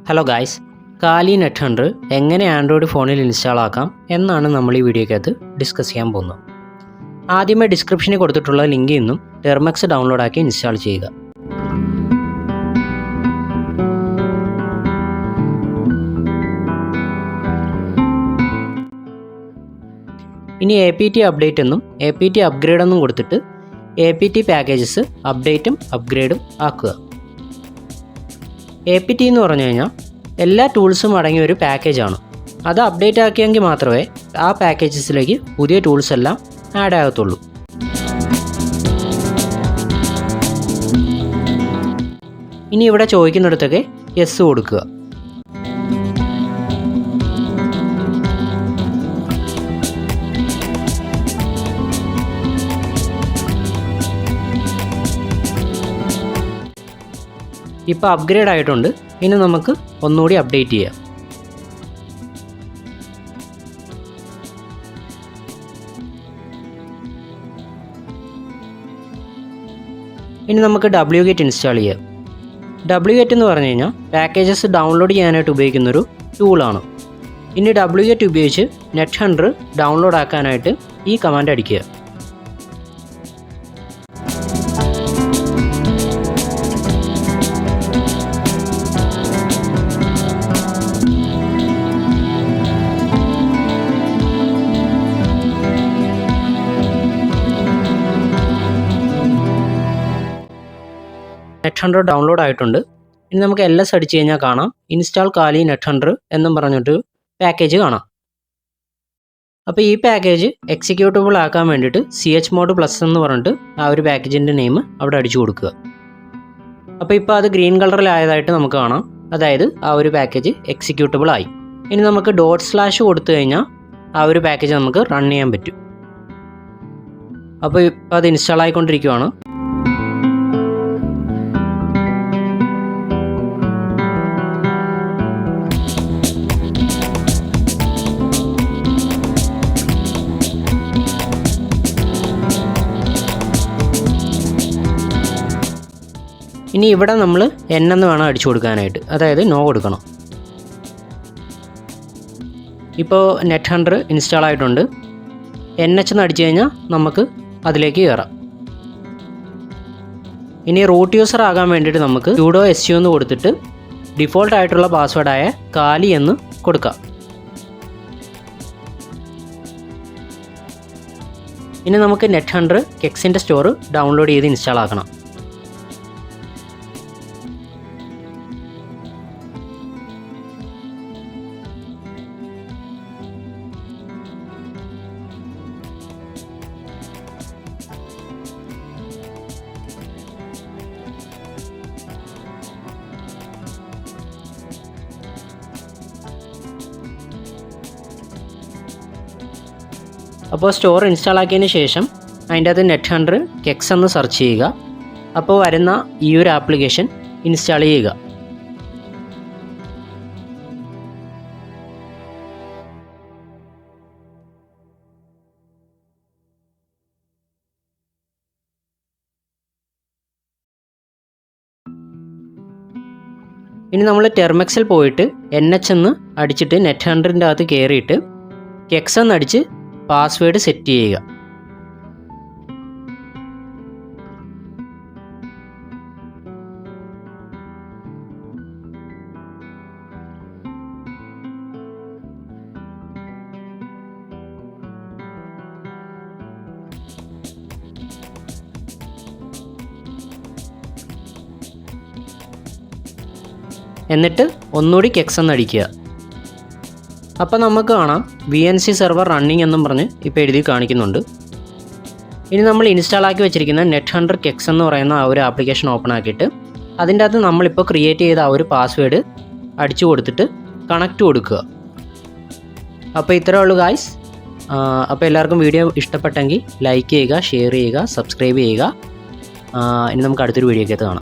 Hello guys, കാലി നെഥുണ്ടർ എങ്ങനെ Android ഫോണിൽ ഇൻസ്റ്റാൾ ആക്കാം എന്നാണ് നമ്മൾ ഈ വീഡിയോയ്ക്കകത്ത് ഡിസ്കസ് ചെയ്യാൻ പോകുന്നത്. ആദ്യമേ ഡിസ്ക്രിപ്ഷനിൽ കൊടുത്തിട്ടുള്ള ലിങ്കിൽ നിന്നും ടെർമക്സ് ഡൗൺലോഡ് ആക്കി ഇൻസ്റ്റാൾ ചെയ്യുക. ഇനി APT അപ്ഡേറ്റ് എന്നും APT അപ്ഗ്രേഡ് എന്നും കൊടുത്തിട്ട് APT പാക്കേജസ് അപ്ഡേറ്റും അപ്ഗ്രേഡും ആക്കുക. APT എന്ന് പറഞ്ഞു കഴിഞ്ഞാൽ എല്ലാ ടൂൾസും അടങ്ങിയ ഒരു പാക്കേജാണ്. അത് അപ്ഡേറ്റ് ആക്കിയെങ്കിൽ മാത്രമേ ആ പാക്കേജസിലേക്ക് പുതിയ ടൂൾസ് എല്ലാം ആഡ് ആകത്തുള്ളൂ. ഇനി ഇവിടെ ചോദിക്കുന്നിടത്തൊക്കെ യെസ് കൊടുക്കുക. ഇപ്പോൾ അപ്ഗ്രേഡ് ആയിട്ടുണ്ട്. ഇനി നമുക്ക് ഒന്നുകൂടി അപ്ഡേറ്റ് ചെയ്യാം. ഇനി നമുക്ക് wget ഇൻസ്റ്റാൾ ചെയ്യാം. wget എന്ന് പറഞ്ഞു കഴിഞ്ഞാൽ പാക്കേജസ് ഡൗൺലോഡ് ചെയ്യാനായിട്ട് ഉപയോഗിക്കുന്നൊരു ടൂളാണ്. ഇനി wget ഉപയോഗിച്ച് നെഥുണ്ടർ ഡൗൺലോഡ് ആക്കാനായിട്ട് ഈ കമാൻഡ് അടിക്കുക. നെഥുണ്ടർ ഡൗൺലോഡ് ആയിട്ടുണ്ട്. ഇനി നമുക്ക് LS അടിച്ചു കഴിഞ്ഞാൽ കാണാം ഇൻസ്റ്റാൾ കാലി നെഥുണ്ടർ എന്നും പറഞ്ഞിട്ട് പാക്കേജ് കാണാം. അപ്പോൾ ഈ പാക്കേജ് എക്സിക്യൂട്ടബിൾ ആക്കാൻ വേണ്ടിയിട്ട് chmod+ എന്ന് പറഞ്ഞിട്ട് ആ ഒരു പാക്കേജിൻ്റെ നെയിം അവിടെ അടിച്ചു കൊടുക്കുക. അപ്പോൾ ഇപ്പോൾ അത് ഗ്രീൻ കളറിലായതായിട്ട് നമുക്ക് കാണാം. അതായത് ആ ഒരു പാക്കേജ് എക്സിക്യൂട്ടബിൾ ആയി. ഇനി നമുക്ക് // കൊടുത്തു കഴിഞ്ഞാൽ ആ ഒരു പാക്കേജ് നമുക്ക് റൺ ചെയ്യാൻ പറ്റും. അപ്പോൾ ഇപ്പോൾ അത് ഇൻസ്റ്റാൾ ആയിക്കൊണ്ടിരിക്കുകയാണ്. ഇനി ഇവിടെ നമ്മൾ N എന്ന് വേണം അടിച്ചു കൊടുക്കാനായിട്ട്, അതായത് നോ കൊടുക്കണം. ഇപ്പോൾ നെഥുണ്ടർ ഇൻസ്റ്റാൾ ആയിട്ടുണ്ട്. NH എന്ന് അടിച്ചു കഴിഞ്ഞാൽ നമുക്ക് അതിലേക്ക് കയറാം. ഇനി റൂട്ട് യൂസർ ആകാൻ വേണ്ടിയിട്ട് നമുക്ക് sudo su എന്ന് കൊടുത്തിട്ട് ഡിഫോൾട്ട് ആയിട്ടുള്ള പാസ്വേഡായ കാലി എന്ന് കൊടുക്കാം. ഇനി നമുക്ക് നെഥുണ്ടർ കെക്സിൻ്റെ സ്റ്റോർ ഡൗൺലോഡ് ചെയ്ത് ഇൻസ്റ്റാൾ ആക്കണം. അപ്പോൾ സ്റ്റോർ ഇൻസ്റ്റാൾ ആക്കിയതിന് ശേഷം അതിൻ്റെ അകത്ത് നെഥുണ്ടർ കെക്സ് എന്ന് സെർച്ച് ചെയ്യുക. അപ്പോൾ വരുന്ന ഈ ഒരു ആപ്ലിക്കേഷൻ ഇൻസ്റ്റാൾ ചെയ്യുക. ഇനി നമ്മൾ ടെർമക്സിൽ പോയിട്ട് NH എന്ന് അടിച്ചിട്ട് നെഥുണ്ടറിൻ്റെ അകത്ത് കയറിയിട്ട് കെക്സ് എന്നടിച്ച് പാസ്വേഡ് സെറ്റ് ചെയ്യുക. എന്നിട്ട് ഒന്നുകൂടി കെക്സ് എന്നടിക്കുക. അപ്പോൾ നമുക്ക് കാണാം VNC സെർവർ റണ്ണിങ് എന്നും പറഞ്ഞ് ഇപ്പോൾ എഴുതി കാണിക്കുന്നുണ്ട്. ഇനി നമ്മൾ ഇൻസ്റ്റാൾ ആക്കി വെച്ചിരിക്കുന്ന നെഥുണ്ടർ കെക്സ് എന്ന് പറയുന്ന ആ ഒരു ആപ്ലിക്കേഷൻ ഓപ്പൺ ആക്കിയിട്ട് അതിൻ്റെ അകത്ത് നമ്മളിപ്പോൾ ക്രിയേറ്റ് ചെയ്ത ആ ഒരു പാസ്വേഡ് അടിച്ചു കൊടുത്തിട്ട് കണക്റ്റ് കൊടുക്കുക. അപ്പോൾ ഇത്രയേ ഉള്ളൂ ഗായ്സ്. അപ്പോൾ എല്ലാവർക്കും വീഡിയോ ഇഷ്ടപ്പെട്ടെങ്കിൽ ലൈക്ക് ചെയ്യുക, ഷെയർ ചെയ്യുക, സബ്സ്ക്രൈബ് ചെയ്യുക. ഇനി നമുക്ക് അടുത്തൊരു വീഡിയോയ്ക്കകത്ത് കാണാം.